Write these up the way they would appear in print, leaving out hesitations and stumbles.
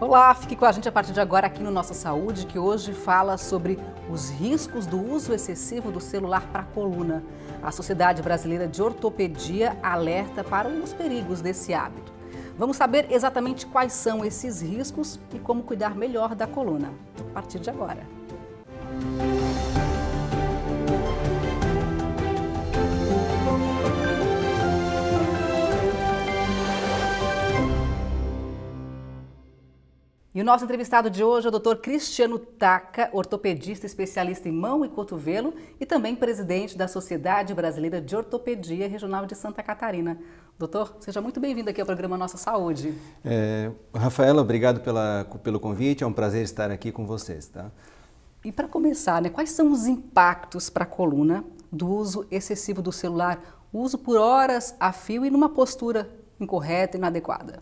Olá, fique com a gente a partir de agora aqui no Nossa Saúde, que hoje fala sobre os riscos do uso excessivo do celular para a coluna. A Sociedade Brasileira de Ortopedia alerta para os perigos desse hábito. Vamos saber exatamente quais são esses riscos e como cuidar melhor da coluna. A partir de agora. E o nosso entrevistado de hoje é o Dr. Cristiano Taca, ortopedista especialista em mão e cotovelo e também presidente da Sociedade Brasileira de Ortopedia Regional de Santa Catarina. Doutor, seja muito bem-vindo aqui ao programa Nossa Saúde. Rafaela, obrigado pelo convite, é um prazer estar aqui com vocês, tá? E para começar, quais são os impactos para a coluna do uso excessivo do celular, uso por horas a fio e numa postura incorreta e inadequada?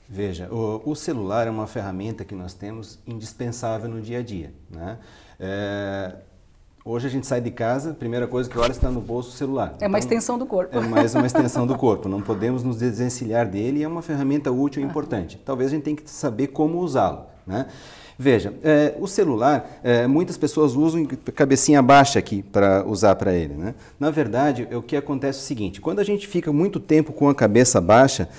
Veja, o celular é uma ferramenta que nós temos indispensável no dia a dia, né? Hoje a gente sai de casa, a primeira coisa que olha está no bolso o celular. É uma extensão do corpo. É mais uma extensão do corpo, não podemos nos desvencilhar dele e é uma ferramenta útil e importante. Talvez a gente tenha que saber como usá-lo, né? Veja, o celular, muitas pessoas usam cabecinha baixa aqui para usar para ele, né? Na verdade, o que acontece é o seguinte, quando a gente fica muito tempo com a cabeça baixa,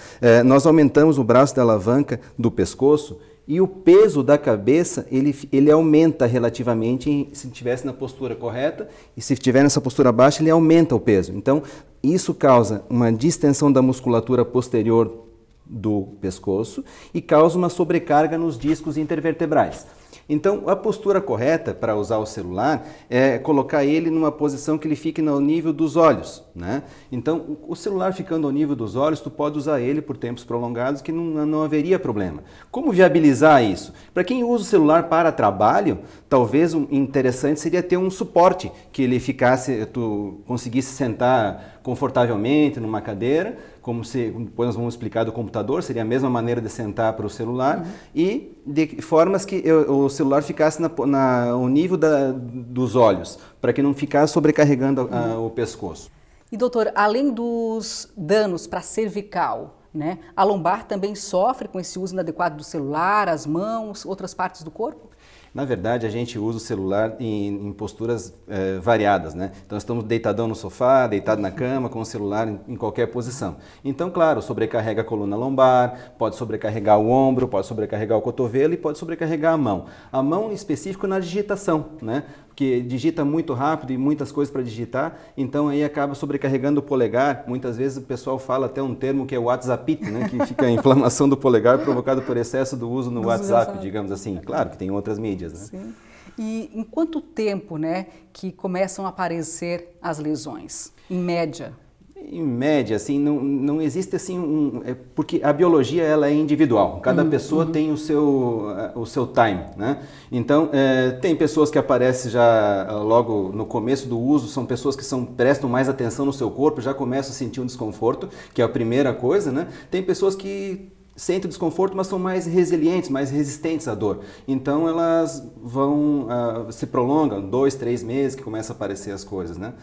nós aumentamos o braço da alavanca do pescoço e o peso da cabeça, ele aumenta relativamente se estivesse na postura correta e se estiver nessa postura baixa, ele aumenta o peso. Então, isso causa uma distensão da musculatura posterior do pescoço e causa uma sobrecarga nos discos intervertebrais. Então, a postura correta para usar o celular é colocar ele numa posição que ele fique no nível dos olhos, né? Então, o celular ficando ao nível dos olhos, tu pode usar ele por tempos prolongados que não haveria problema. Como viabilizar isso? Para quem usa o celular para trabalho, talvez interessante seria ter um suporte que ele tu conseguisse sentar confortavelmente numa cadeira, como depois nós vamos explicar do computador, seria a mesma maneira de sentar para o celular, e de formas que o celular ficasse no nível dos olhos, para que não ficasse sobrecarregando o pescoço. E doutor, além dos danos para a cervical, né, a lombar também sofre com esse uso inadequado do celular, as mãos, outras partes do corpo? Na verdade, a gente usa o celular em posturas variadas, né? Então, estamos deitadão no sofá, deitado na cama, com o celular em qualquer posição. Então, claro, sobrecarrega a coluna lombar, pode sobrecarregar o ombro, pode sobrecarregar o cotovelo e pode sobrecarregar a mão. A mão em específico na digitação, né? Porque digita muito rápido e muitas coisas para digitar, então aí acaba sobrecarregando o polegar. Muitas vezes o pessoal fala até um termo que é o WhatsApp, né? Que fica a inflamação do polegar provocado por excesso do uso no WhatsApp, digamos assim. Claro que tem outras mídias, né? Sim. E em quanto tempo, né, que começam a aparecer as lesões, em média? Em média, assim, não existe assim porque a biologia ela é individual, cada pessoa tem o seu time, né? Então, tem pessoas que aparecem já logo no começo do uso, são pessoas que prestam mais atenção no seu corpo, já começam a sentir um desconforto, que é a primeira coisa, né? Tem pessoas que sentem desconforto, mas são mais resilientes, mais resistentes à dor. Então, elas se prolongam 2, 3 meses que começam a aparecer as coisas, né?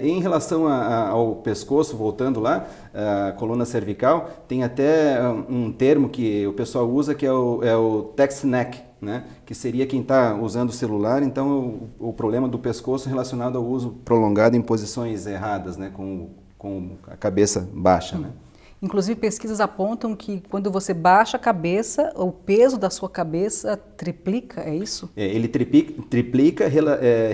Em relação ao pescoço, voltando lá, a coluna cervical, tem até um termo que o pessoal usa que é o text neck, né? Que seria quem está usando o celular, então o problema do pescoço relacionado ao uso prolongado em posições erradas, né? Com a cabeça baixa, né? Inclusive, pesquisas apontam que quando você baixa a cabeça, o peso da sua cabeça triplica, é isso? Ele triplica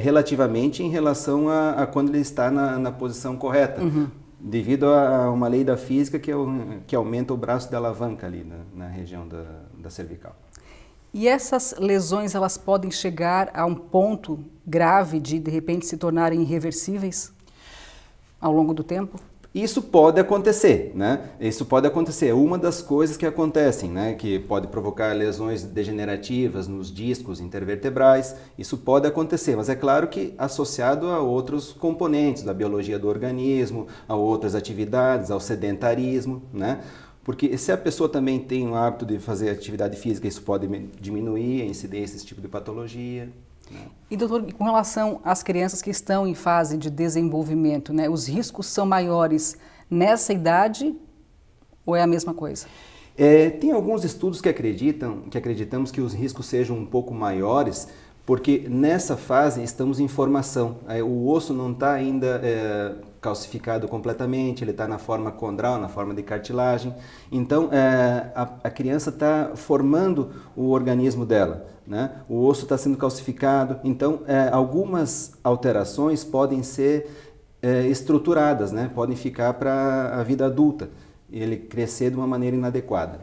relativamente em relação a quando ele está na posição correta, devido a uma lei da física que aumenta o braço da alavanca ali na região da cervical. E essas lesões, elas podem chegar a um ponto grave de repente, se tornarem irreversíveis ao longo do tempo? Isso pode acontecer, né? Isso pode acontecer. Uma das coisas que acontecem, né? Que pode provocar lesões degenerativas nos discos intervertebrais. Isso pode acontecer, mas é claro que associado a outros componentes da biologia do organismo, a outras atividades, ao sedentarismo, né? Porque se a pessoa também tem o hábito de fazer atividade física, isso pode diminuir a incidência desse tipo de patologia. E doutor, com relação às crianças que estão em fase de desenvolvimento, né, os riscos são maiores nessa idade ou é a mesma coisa? Tem alguns estudos que acreditamos que os riscos sejam um pouco maiores, porque nessa fase estamos em formação. O osso não está ainda calcificado completamente, ele está na forma condral, na forma de cartilagem. Então, a criança está formando o organismo dela, né? O osso está sendo calcificado. Então, algumas alterações podem ser estruturadas, né? Podem ficar para a vida adulta, ele crescer de uma maneira inadequada.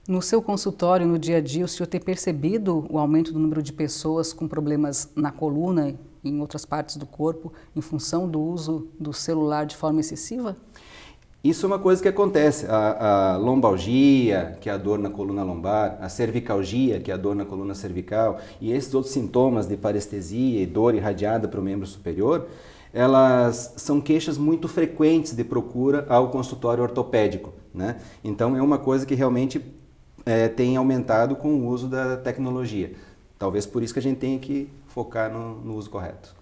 No seu consultório, no dia a dia, o senhor tem percebido o aumento do número de pessoas com problemas na coluna e em outras partes do corpo em função do uso do celular de forma excessiva? Isso é uma coisa que acontece. A lombalgia, que é a dor na coluna lombar, a cervicalgia, que é a dor na coluna cervical, e esses outros sintomas de parestesia e dor irradiada para o membro superior, elas são queixas muito frequentes de procura ao consultório ortopédico, né? Então é uma coisa que realmente tem aumentado com o uso da tecnologia. Talvez por isso que a gente tenha que focar no uso correto.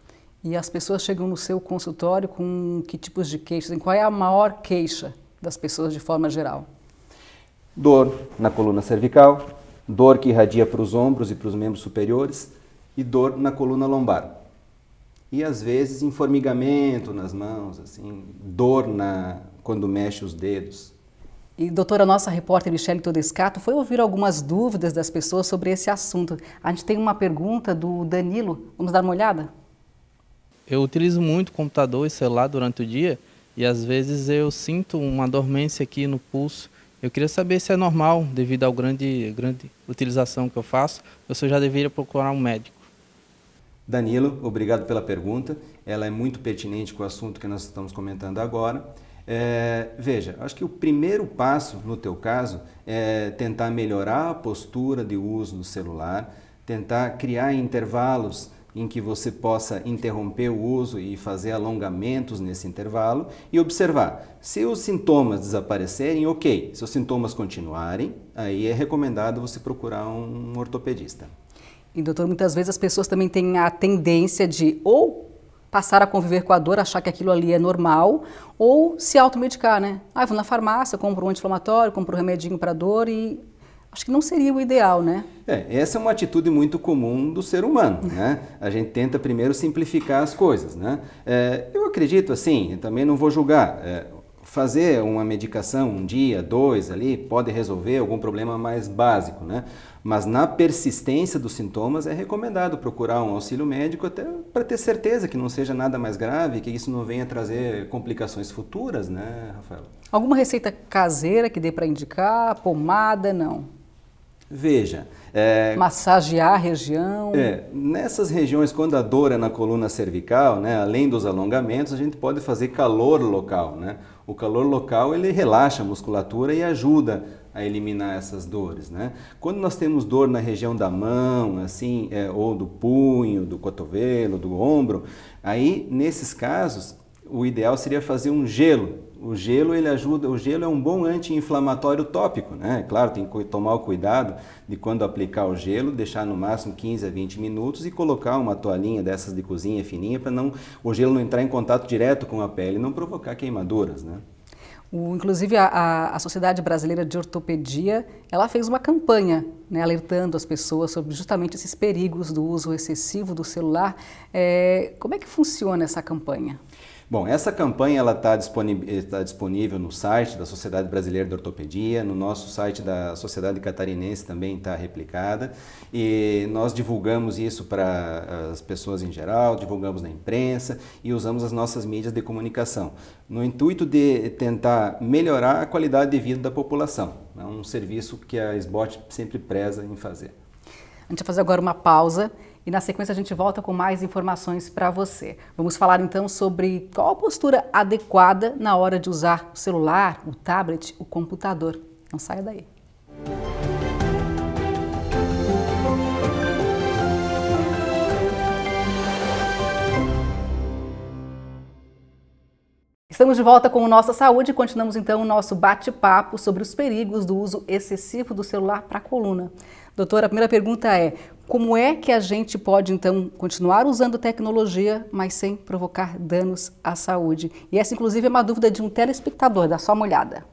E as pessoas chegam no seu consultório com que tipos de queixas? Qual é a maior queixa das pessoas de forma geral? Dor na coluna cervical, dor que irradia para os ombros e para os membros superiores e dor na coluna lombar. E às vezes em formigamento nas mãos, assim, dor quando mexe os dedos. E doutora, nossa repórter Michele Todescato foi ouvir algumas dúvidas das pessoas sobre esse assunto. A gente tem uma pergunta do Danilo, vamos dar uma olhada? Eu utilizo muito computador e celular durante o dia e às vezes eu sinto uma dormência aqui no pulso. Eu queria saber se é normal devido à grande utilização que eu faço, ou se eu já deveria procurar um médico. Danilo, obrigado pela pergunta. Ela é muito pertinente com o assunto que nós estamos comentando agora. Veja, acho que o primeiro passo no teu caso é tentar melhorar a postura de uso do celular, tentar criar intervalos em que você possa interromper o uso e fazer alongamentos nesse intervalo e observar. Se os sintomas desaparecerem, ok. Se os sintomas continuarem, aí é recomendado você procurar um ortopedista. E doutor, muitas vezes as pessoas também têm a tendência de ou passar a conviver com a dor, achar que aquilo ali é normal, ou se automedicar, né? Vou na farmácia, compro um anti-inflamatório, compro um remedinho para dor e acho que não seria o ideal, né? Essa é uma atitude muito comum do ser humano, né? A gente tenta primeiro simplificar as coisas, né? Eu acredito assim, também não vou julgar, fazer uma medicação um dia, 2 ali, pode resolver algum problema mais básico, né? Mas na persistência dos sintomas é recomendado procurar um auxílio médico até para ter certeza que não seja nada mais grave, que isso não venha trazer complicações futuras, né, Rafael? Alguma receita caseira que dê para indicar? Pomada, não? Veja... massagear a região? Nessas regiões, quando a dor é na coluna cervical, né, além dos alongamentos, a gente pode fazer calor local, né? O calor local, ele relaxa a musculatura e ajuda a eliminar essas dores, né? Quando nós temos dor na região da mão, assim, ou do punho, do cotovelo, do ombro, aí, nesses casos, o ideal seria fazer um gelo. O gelo, ele ajuda, o gelo é um bom anti-inflamatório tópico, né? Claro, tem que tomar o cuidado de quando aplicar o gelo, deixar no máximo 15 a 20 minutos e colocar uma toalhinha dessas de cozinha fininha para o gelo não entrar em contato direto com a pele e não provocar queimaduras, né? Inclusive, a Sociedade Brasileira de Ortopedia, ela fez uma campanha, né, alertando as pessoas sobre justamente esses perigos do uso excessivo do celular. Como é que funciona essa campanha? Bom, essa campanha está disponível no site da Sociedade Brasileira de Ortopedia, no nosso site da Sociedade Catarinense também está replicada e nós divulgamos isso para as pessoas em geral, divulgamos na imprensa e usamos as nossas mídias de comunicação, no intuito de tentar melhorar a qualidade de vida da população. É um serviço que a SBOT sempre preza em fazer. A gente vai fazer agora uma pausa. E na sequência a gente volta com mais informações para você. Vamos falar então sobre qual a postura adequada na hora de usar o celular, o tablet, o computador. Não saia daí. Estamos de volta com o Nossa Saúde e continuamos então o nosso bate-papo sobre os perigos do uso excessivo do celular para a coluna. Doutora, a primeira pergunta é: como é que a gente pode então continuar usando tecnologia, mas sem provocar danos à saúde? E essa inclusive é uma dúvida de um telespectador, dá só uma olhada.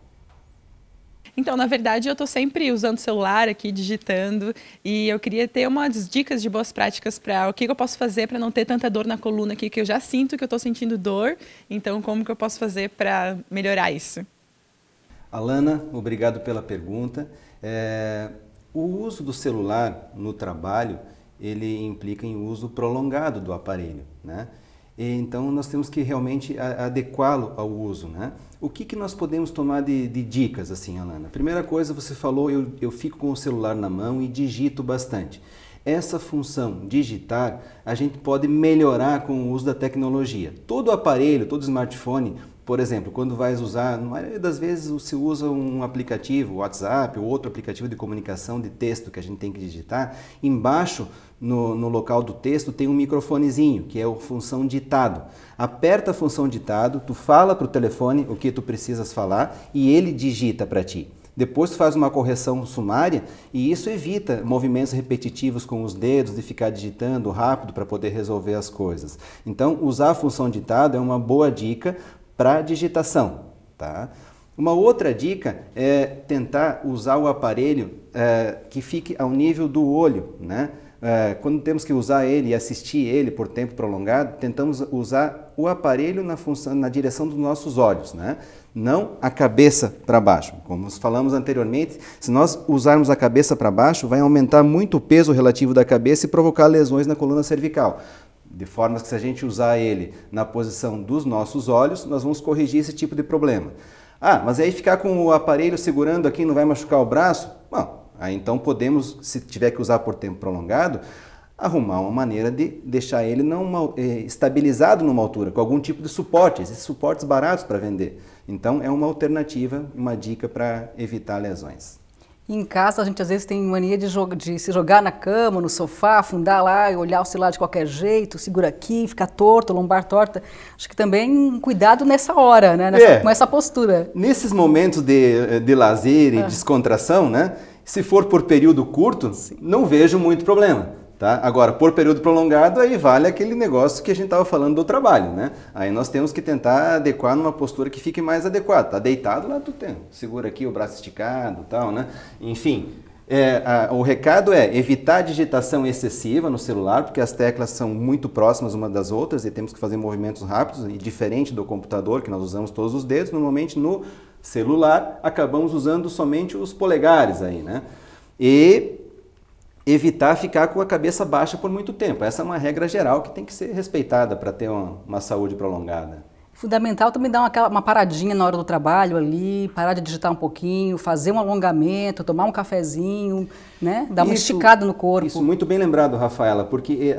Então, na verdade, eu estou sempre usando o celular aqui, digitando, e eu queria ter umas dicas de boas práticas para o que eu posso fazer para não ter tanta dor na coluna aqui, que eu já sinto que eu estou sentindo dor. Então, como que eu posso fazer para melhorar isso? Alana, obrigado pela pergunta. O uso do celular no trabalho, ele implica em uso prolongado do aparelho, né? Então, nós temos que realmente adequá-lo ao uso, né? O que nós podemos tomar de dicas, assim, Alana? Primeira coisa, você falou, eu fico com o celular na mão e digito bastante. Essa função, digitar, a gente pode melhorar com o uso da tecnologia. Todo aparelho, todo smartphone, por exemplo, quando vai usar, na maioria das vezes você usa um aplicativo, WhatsApp ou outro aplicativo de comunicação de texto que a gente tem que digitar, embaixo no local do texto tem um microfonezinho, que é a função ditado. Aperta a função ditado, tu fala para o telefone o que tu precisas falar e ele digita para ti. Depois tu faz uma correção sumária e isso evita movimentos repetitivos com os dedos, de ficar digitando rápido para poder resolver as coisas. Então, usar a função ditado é uma boa dica para digitação, tá? Uma outra dica é tentar usar o aparelho que fique ao nível do olho, né? Quando temos que usar ele e assistir ele por tempo prolongado, tentamos usar o aparelho na direção dos nossos olhos, né? Não a cabeça para baixo. Como nós falamos anteriormente, se nós usarmos a cabeça para baixo, vai aumentar muito o peso relativo da cabeça e provocar lesões na coluna cervical. De forma que se a gente usar ele na posição dos nossos olhos, nós vamos corrigir esse tipo de problema. Ah, mas aí ficar com o aparelho segurando aqui não vai machucar o braço? Bom, aí então podemos, se tiver que usar por tempo prolongado, arrumar uma maneira de deixar ele estabilizado numa altura, com algum tipo de suporte, esses suportes baratos para vender. Então é uma alternativa, uma dica para evitar lesões. Em casa, a gente às vezes tem mania de se jogar na cama, no sofá, afundar lá e olhar o celular de qualquer jeito, segura aqui, fica torto, lombar torta. Acho que também cuidado nessa hora, né? Com essa postura. Nesses momentos de lazer e descontração, né? Se for por período curto, não vejo muito problema. Tá? Agora, por período prolongado, aí vale aquele negócio que a gente estava falando do trabalho, né? Aí nós temos que tentar adequar numa postura que fique mais adequada. Tá deitado lá, tu tem. Segura aqui o braço esticado e tal, né? Enfim, o recado é evitar a digitação excessiva no celular, porque as teclas são muito próximas umas das outras e temos que fazer movimentos rápidos, e diferente do computador, que nós usamos todos os dedos, normalmente no celular acabamos usando somente os polegares aí, né? E evitar ficar com a cabeça baixa por muito tempo. Essa é uma regra geral que tem que ser respeitada para ter uma saúde prolongada. Fundamental também dar uma paradinha na hora do trabalho ali, parar de digitar um pouquinho, fazer um alongamento, tomar um cafezinho, né? Dar uma esticada no corpo. Isso, muito bem lembrado, Rafaela, porque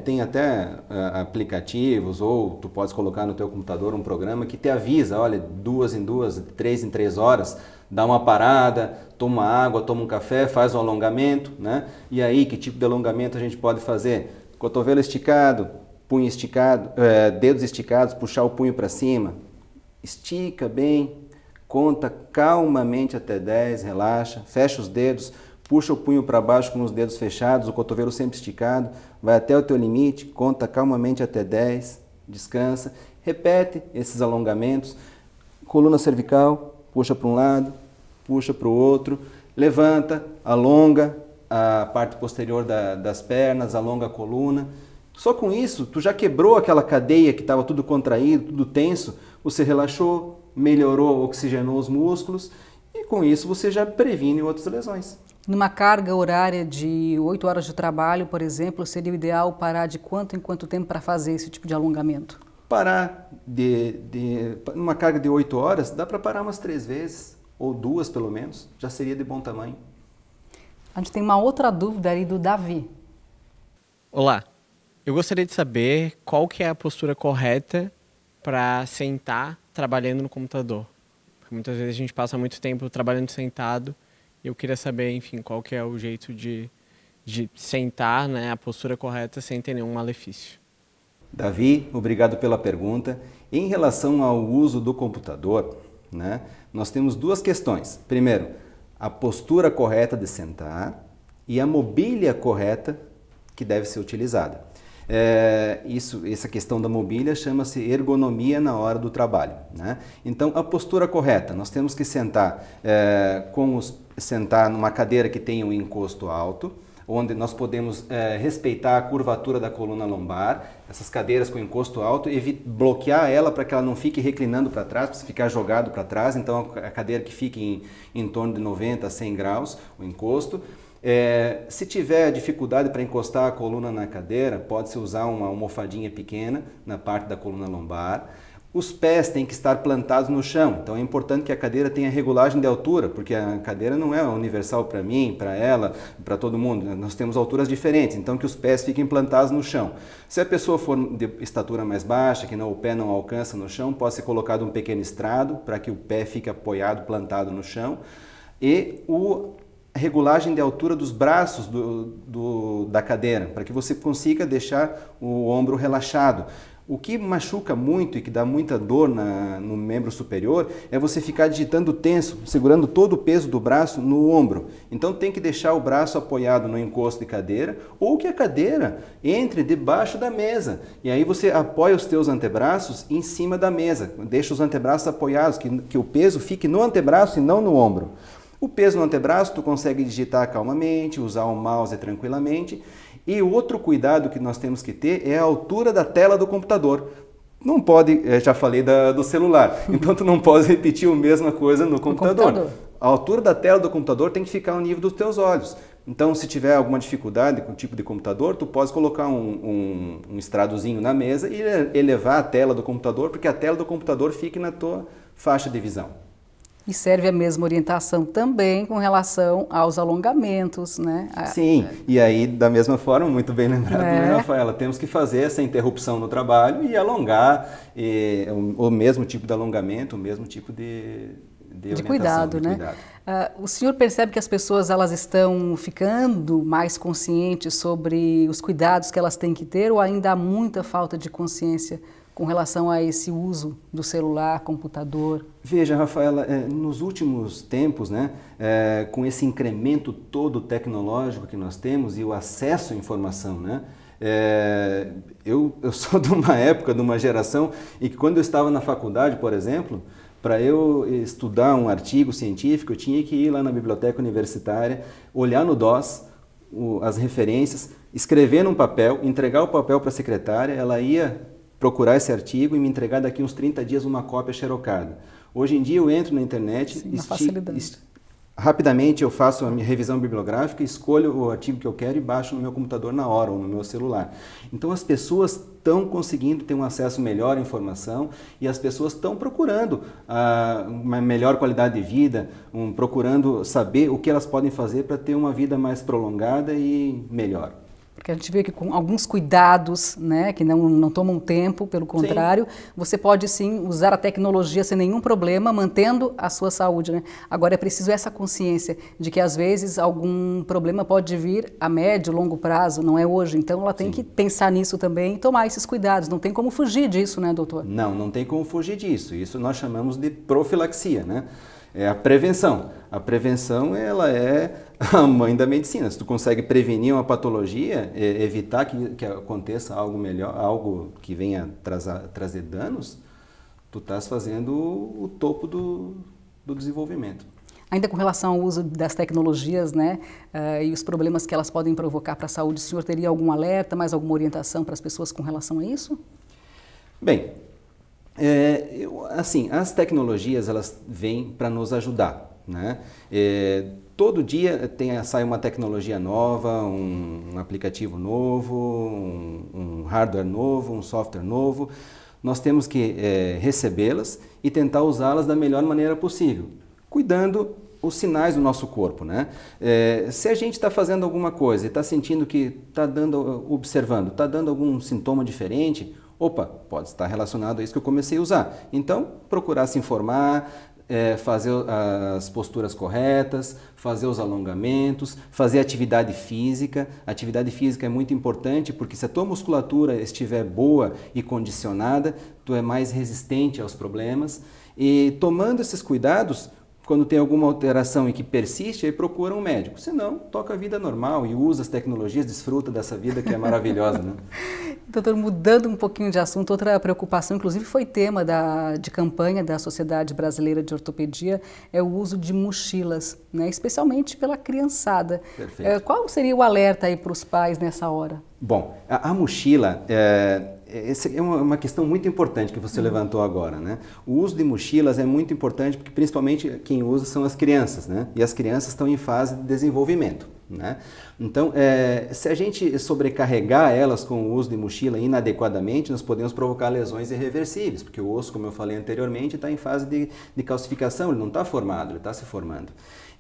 tem até aplicativos, ou tu podes colocar no teu computador um programa que te avisa, olha, 2 em 2, 3 em 3 horas, dá uma parada, toma água, toma um café, faz um alongamento, né? E aí, que tipo de alongamento a gente pode fazer? Cotovelo esticado, punho esticado, dedos esticados, puxar o punho para cima, estica bem, conta calmamente até 10, relaxa, fecha os dedos, puxa o punho para baixo com os dedos fechados, o cotovelo sempre esticado, vai até o teu limite, conta calmamente até 10, descansa, repete esses alongamentos, coluna cervical, puxa para um lado, puxa para o outro, levanta, alonga a parte posterior das pernas, alonga a coluna. Só com isso, tu já quebrou aquela cadeia que estava tudo contraído, tudo tenso, você relaxou, melhorou, oxigenou os músculos e com isso você já previne outras lesões. Numa carga horária de 8 horas de trabalho, por exemplo, seria o ideal parar de quanto em quanto tempo para fazer esse tipo de alongamento? Parar numa carga de 8 horas, dá para parar umas 3 vezes, ou 2 pelo menos, já seria de bom tamanho. A gente tem uma outra dúvida aí do Davi. Olá. Eu gostaria de saber qual que é a postura correta para sentar trabalhando no computador. Porque muitas vezes a gente passa muito tempo trabalhando sentado e eu queria saber, enfim, qual que é o jeito de sentar, né, a postura correta sem ter nenhum malefício. Davi, obrigado pela pergunta. Em relação ao uso do computador, né, nós temos 2 questões. Primeiro, a postura correta de sentar e a mobília correta que deve ser utilizada. Essa questão da mobília chama-se ergonomia na hora do trabalho, né? Então, a postura correta, nós temos que sentar, sentar numa cadeira que tenha um encosto alto, onde nós podemos respeitar a curvatura da coluna lombar, essas cadeiras com encosto alto, bloquear ela para que ela não fique reclinando para trás, para ficar jogado para trás, então a cadeira que fique em torno de 90 a 100 graus, o encosto. Se tiver dificuldade para encostar a coluna na cadeira, pode-se usar uma almofadinha pequena na parte da coluna lombar. Os pés têm que estar plantados no chão, então é importante que a cadeira tenha regulagem de altura, porque a cadeira não é universal para mim, para ela, para todo mundo. Nós temos alturas diferentes, então que os pés fiquem plantados no chão. Se a pessoa for de estatura mais baixa, que o pé não alcança no chão, pode ser colocado um pequeno estrado para que o pé fique apoiado, plantado no chão. E a regulagem de altura dos braços da cadeira, para que você consiga deixar o ombro relaxado. O que machuca muito e que dá muita dor no membro superior é você ficar digitando tenso, segurando todo o peso do braço no ombro. Então tem que deixar o braço apoiado no encosto de cadeira ou que a cadeira entre debaixo da mesa. E aí você apoia os teus antebraços em cima da mesa, deixa os antebraços apoiados, que o peso fique no antebraço e não no ombro. O peso no antebraço tu consegue digitar calmamente, usar o mouse tranquilamente. E outro cuidado que nós temos que ter é a altura da tela do computador. Não pode, já falei do celular, então tu não pode repetir a mesma coisa no computador. A altura da tela do computador tem que ficar ao nível dos teus olhos. Então, se tiver alguma dificuldade com o tipo de computador, tu pode colocar um estradozinho na mesa e elevar a tela do computador, porque a tela do computador fique na tua faixa de visão. E serve a mesma orientação também com relação aos alongamentos, né? Sim, e aí da mesma forma, muito bem lembrado, né, Rafaela? Temos que fazer essa interrupção no trabalho e alongar o mesmo tipo de alongamento, o mesmo tipo de cuidado, né? O senhor percebe que as pessoas elas estão ficando mais conscientes sobre os cuidados que elas têm que ter ou ainda há muita falta de consciência com relação a esse uso do celular, computador? Veja, Rafaela, nos últimos tempos, né, com esse incremento todo tecnológico que nós temos e o acesso à informação, né, eu sou de uma época, de uma geração, e que quando eu estava na faculdade, por exemplo, para eu estudar um artigo científico, eu tinha que ir lá na biblioteca universitária, olhar no DOS, as referências, escrever num papel, entregar o papel para a secretária, ela ia procurar esse artigo e me entregar daqui uns 30 dias uma cópia xerocada. Hoje em dia eu entro na internet, rapidamente eu faço a minha revisão bibliográfica, escolho o artigo que eu quero e baixo no meu computador na hora ou no meu celular. Então as pessoas estão conseguindo ter um acesso melhor à informação e as pessoas estão procurando uma melhor qualidade de vida, procurando saber o que elas podem fazer para ter uma vida mais prolongada e melhor. Porque a gente vê que com alguns cuidados, né, que não tomam tempo, pelo contrário, você pode sim usar a tecnologia sem nenhum problema, mantendo a sua saúde, né? Agora é preciso essa consciência de que às vezes algum problema pode vir a médio, longo prazo, não é hoje. Então ela tem que pensar nisso também e tomar esses cuidados. Não tem como fugir disso, né, doutor? Não tem como fugir disso. Isso nós chamamos de profilaxia, né? É a prevenção. A prevenção, ela é a mãe da medicina. Se tu consegue prevenir uma patologia, evitar que aconteça algo melhor, algo que venha trazer danos, tu estás fazendo o topo do desenvolvimento. Ainda com relação ao uso das tecnologias, né, e os problemas que elas podem provocar para a saúde, o senhor teria algum alerta, mais alguma orientação para as pessoas com relação a isso? Bem, assim, as tecnologias elas vêm para nos ajudar, né? Todo dia sai uma tecnologia nova, um aplicativo novo, um hardware novo, um software novo. Nós temos que recebê-las e tentar usá-las da melhor maneira possível, cuidando os sinais do nosso corpo, né? Se a gente está fazendo alguma coisa e está sentindo que está observando, está dando algum sintoma diferente, opa, pode estar relacionado a isso que eu comecei a usar. Então, procurar se informar, fazer as posturas corretas, fazer os alongamentos, fazer atividade física. A atividade física é muito importante porque se a tua musculatura estiver boa e condicionada, tu é mais resistente aos problemas. E tomando esses cuidados, Quando tem alguma alteração e que persiste, aí procura um médico. Se não, toca a vida normal e usa as tecnologias, desfruta dessa vida que é maravilhosa, né? Doutor, mudando um pouquinho de assunto, outra preocupação, inclusive foi tema de campanha da Sociedade Brasileira de Ortopedia, é o uso de mochilas, né? Especialmente pela criançada. Perfeito. Qual seria o alerta aí para os pais nessa hora? Bom, a mochila essa é uma questão muito importante que você levantou agora, né? O uso de mochilas é muito importante porque principalmente quem usa são as crianças, né? E as crianças estão em fase de desenvolvimento, né? Então, se a gente sobrecarregar elas com o uso de mochila inadequadamente, nós podemos provocar lesões irreversíveis, porque o osso, como eu falei anteriormente, está em fase de calcificação, ele não está formado, ele está se formando.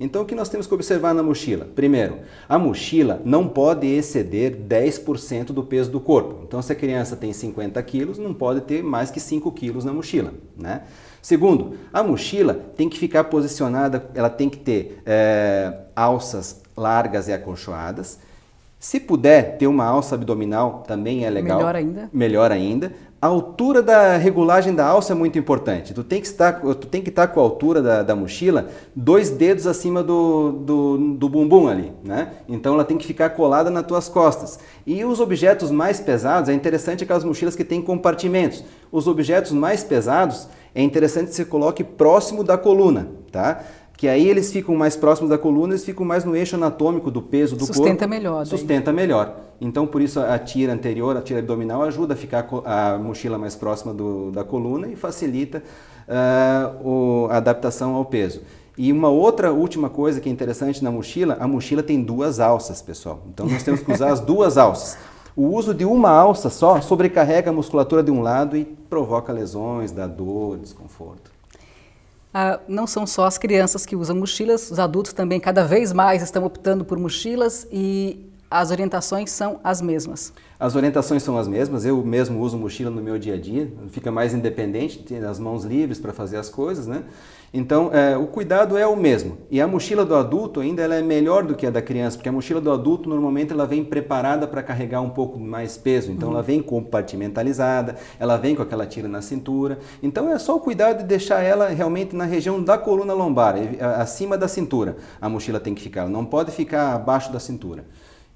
Então, o que nós temos que observar na mochila? Primeiro, a mochila não pode exceder 10% do peso do corpo. Então, se a criança tem 50 quilos, não pode ter mais que 5 quilos na mochila, né? Segundo, a mochila tem que ficar posicionada, ela tem que ter alças largas e acolchoadas. Se puder ter uma alça abdominal, também é legal. Melhor ainda. Melhor ainda. A altura da regulagem da alça é muito importante. Tu tem que estar com a altura da mochila 2 dedos acima do bumbum ali, né? Então ela tem que ficar colada nas tuas costas. E os objetos mais pesados, é interessante aquelas mochilas que têm compartimentos. Os objetos mais pesados, é interessante que você coloque próximo da coluna, tá? Que aí eles ficam mais próximos da coluna, eles ficam mais no eixo anatômico do peso do corpo. Sustenta melhor. Sustenta melhor. Então, por isso, a tira anterior, a tira abdominal, ajuda a ficar a mochila mais próxima da coluna e facilita a adaptação ao peso. E uma outra última coisa que é interessante na mochila, a mochila tem 2 alças, pessoal. Então, nós temos que usar as 2 alças. O uso de uma alça só sobrecarrega a musculatura de um lado e provoca lesões, dá dor, desconforto. Não são só as crianças que usam mochilas, os adultos também cada vez mais estão optando por mochilas e as orientações são as mesmas. As orientações são as mesmas, eu mesmo uso mochila no meu dia a dia, fica mais independente, tem as mãos livres para fazer as coisas, né? Então, o cuidado é o mesmo. E a mochila do adulto ainda ela é melhor do que a da criança, porque a mochila do adulto normalmente ela vem preparada para carregar um pouco mais peso. Então, ela vem compartimentalizada, ela vem com aquela tira na cintura. Então, é só o cuidado de deixar ela realmente na região da coluna lombar, acima da cintura. A mochila tem que ficar, ela não pode ficar abaixo da cintura.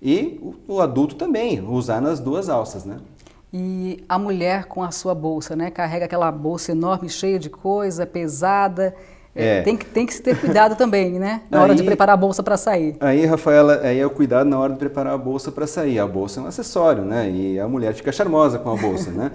E o adulto também, usar nas 2 alças, né? E a mulher com a sua bolsa, né? Carrega aquela bolsa enorme, cheia de coisa, pesada. Tem que se ter cuidado também, né? Na hora de preparar a bolsa para sair. Aí, Rafaela, aí é o cuidado na hora de preparar a bolsa para sair. A bolsa é um acessório, né? E a mulher fica charmosa com a bolsa, né?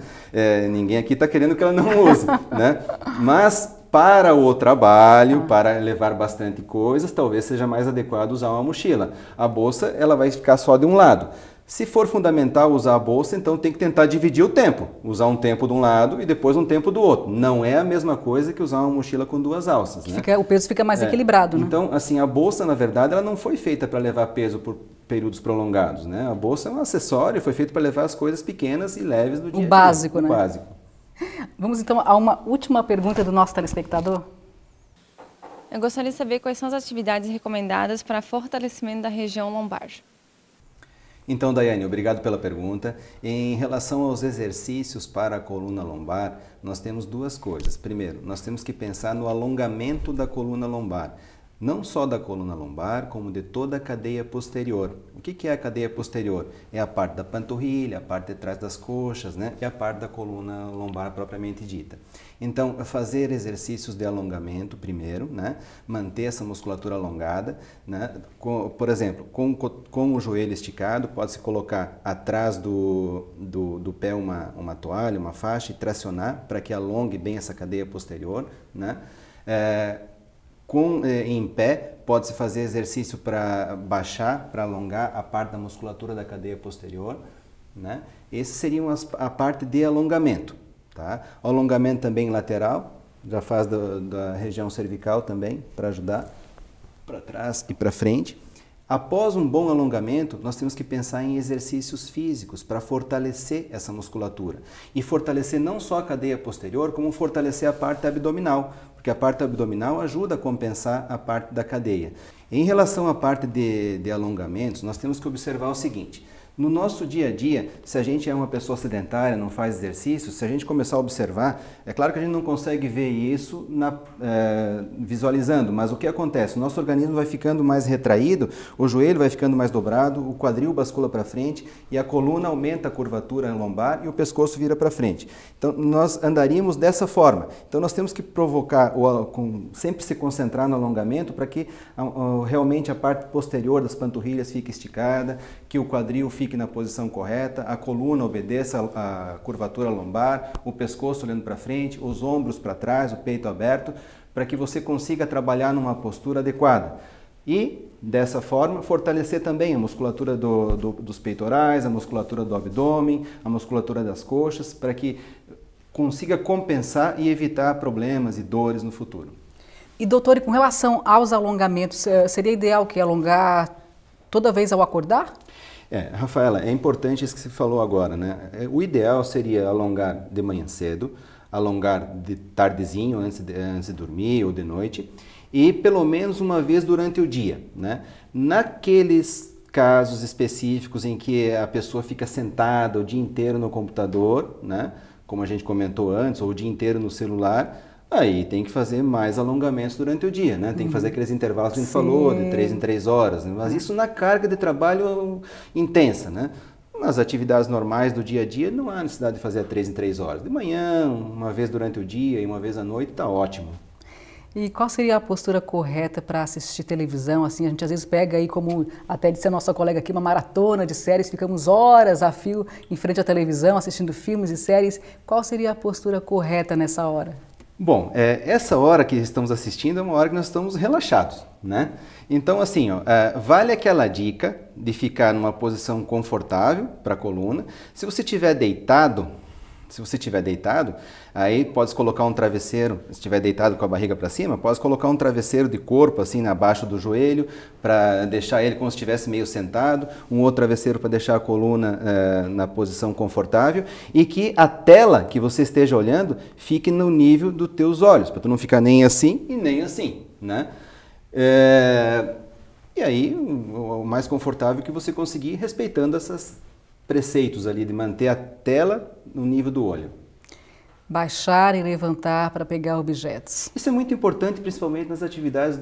Ninguém aqui está querendo que ela não use, né? Mas para o trabalho, para levar bastante coisas, talvez seja mais adequado usar uma mochila. A bolsa, ela vai ficar só de um lado. Se for fundamental usar a bolsa, então tem que tentar dividir o tempo. Usar um tempo de um lado e depois um tempo do outro. Não é a mesma coisa que usar uma mochila com 2 alças, né? O peso fica mais equilibrado, né? Então, assim, a bolsa, na verdade, ela não foi feita para levar peso por períodos prolongados, né? A bolsa é um acessório, foi feito para levar as coisas pequenas e leves do dia a dia. O básico, né? O básico. Vamos então a uma última pergunta do nosso telespectador. Eu gostaria de saber quais são as atividades recomendadas para fortalecimento da região lombar. Então, Daiane, obrigado pela pergunta. Em relação aos exercícios para a coluna lombar, nós temos 2 coisas. Primeiro, nós temos que pensar no alongamento da coluna lombar. Não só da coluna lombar, como de toda a cadeia posterior. O que é a cadeia posterior? É a parte da panturrilha, a parte de trás das coxas, né? E a parte da coluna lombar propriamente dita. Então, fazer exercícios de alongamento primeiro, né? Manter essa musculatura alongada, né? Por exemplo, com o joelho esticado, pode-se colocar atrás do pé uma toalha, uma faixa e tracionar para que alongue bem essa cadeia posterior, né? Em pé, pode-se fazer exercício para baixar, para alongar a parte da musculatura da cadeia posterior, né? Esse seria a parte de alongamento, tá? Alongamento também lateral, já faz da região cervical também, para ajudar, para trás e para frente. Após um bom alongamento, nós temos que pensar em exercícios físicos para fortalecer essa musculatura. E fortalecer não só a cadeia posterior, como fortalecer a parte abdominal, porque a parte abdominal ajuda a compensar a parte da cadeia. Em relação à parte de alongamentos, nós temos que observar o seguinte: No nosso dia a dia, se a gente é uma pessoa sedentária, não faz exercício, se a gente começar a observar, é claro que a gente não consegue ver isso visualizando, mas o que acontece? O nosso organismo vai ficando mais retraído, o joelho vai ficando mais dobrado, o quadril bascula para frente e a coluna aumenta a curvatura lombar e o pescoço vira para frente. Então, nós andaríamos dessa forma. Então, nós temos que provocar, sempre se concentrar no alongamento para que realmente a parte posterior das panturrilhas fique esticada, que o quadril fique na posição correta, a coluna obedeça a curvatura lombar, o pescoço olhando para frente, os ombros para trás, o peito aberto, para que você consiga trabalhar numa postura adequada. E, dessa forma, fortalecer também a musculatura dos peitorais, a musculatura do abdômen, a musculatura das coxas, para que consiga compensar e evitar problemas e dores no futuro. E, doutor, e com relação aos alongamentos, seria ideal que alongar toda vez ao acordar? Rafaela, é importante isso que você falou agora, né? O ideal seria alongar de manhã cedo, alongar de tardezinho, antes de dormir ou de noite, e pelo menos uma vez durante o dia, né? Naqueles casos específicos em que a pessoa fica sentada o dia inteiro no computador, né? Como a gente comentou antes, ou o dia inteiro no celular, aí tem que fazer mais alongamentos durante o dia, né? Tem que fazer aqueles intervalos que a gente falou, de 3 em 3 horas, né? Mas isso na carga de trabalho intensa, né? Nas atividades normais do dia a dia não há necessidade de fazer 3 em 3 horas. De manhã, uma vez durante o dia e uma vez à noite, está ótimo. E qual seria a postura correta para assistir televisão? Assim, a gente às vezes pega aí, como até disse a nossa colega aqui, uma maratona de séries, ficamos horas a fio em frente à televisão, assistindo filmes e séries. Qual seria a postura correta nessa hora? Bom, essa hora que estamos assistindo é uma hora que nós estamos relaxados, né? Então, assim, vale aquela dica de ficar numa posição confortável para a coluna. Se você estiver deitado, aí pode colocar um travesseiro, se estiver deitado com a barriga para cima, pode colocar um travesseiro de corpo assim abaixo do joelho, para deixar ele como se estivesse meio sentado, um outro travesseiro para deixar a coluna na posição confortável e que a tela que você esteja olhando fique no nível dos teus olhos, para tu não ficar nem assim e nem assim, né? E aí, o mais confortável que você conseguir, respeitando esses preceitos ali de manter a tela no nível do olho. Baixar e levantar para pegar objetos. Isso é muito importante, principalmente nas atividades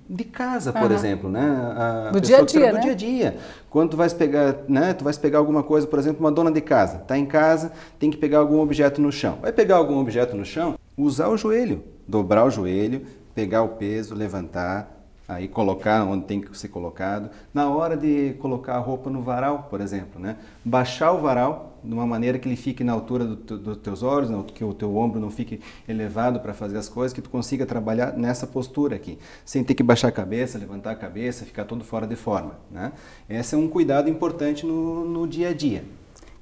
de casa, por exemplo, né? Do dia a dia, né? Do dia a dia. Quando tu vais pegar, né? Tu vais pegar alguma coisa, por exemplo, uma dona de casa, está em casa, tem que pegar algum objeto no chão. Vai pegar algum objeto no chão, usar o joelho, dobrar o joelho, pegar o peso, levantar, aí colocar onde tem que ser colocado. Na hora de colocar a roupa no varal, por exemplo, né? Baixar o varal de uma maneira que ele fique na altura dos teus olhos, que o teu ombro não fique elevado para fazer as coisas, que tu consiga trabalhar nessa postura aqui, sem ter que baixar a cabeça, levantar a cabeça, ficar todo fora de forma, né? Esse é um cuidado importante no dia a dia.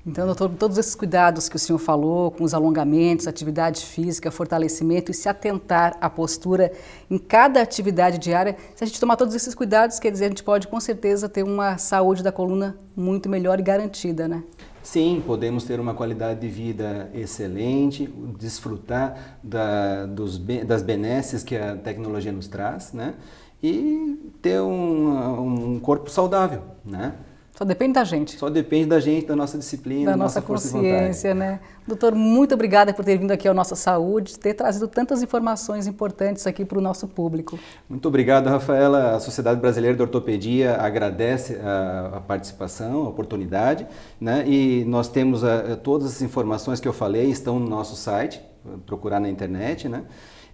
Então, doutor, todos esses cuidados que o senhor falou, com os alongamentos, atividade física, fortalecimento e se atentar à postura em cada atividade diária, se a gente tomar todos esses cuidados, quer dizer, a gente pode com certeza ter uma saúde da coluna muito melhor e garantida, né? Sim, podemos ter uma qualidade de vida excelente, desfrutar das benesses que a tecnologia nos traz, né? E ter um corpo saudável, né? Só depende da gente. Só depende da gente, da nossa disciplina, da nossa consciência, né? Doutor, muito obrigada por ter vindo aqui ao Nossa Saúde, ter trazido tantas informações importantes aqui para o nosso público. Muito obrigado, Rafaela. A Sociedade Brasileira de Ortopedia agradece a participação, a oportunidade, né? E nós temos todas as informações que eu falei estão no nosso site, procurar na internet, né?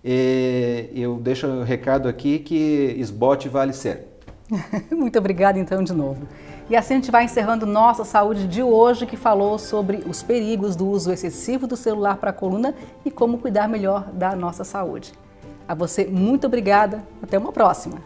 E eu deixo o recado aqui que esbote vale ser. Muito obrigada, então, de novo. E assim a gente vai encerrando Nossa Saúde de hoje, que falou sobre os perigos do uso excessivo do celular para a coluna e como cuidar melhor da nossa saúde. A você, muito obrigada. Até uma próxima.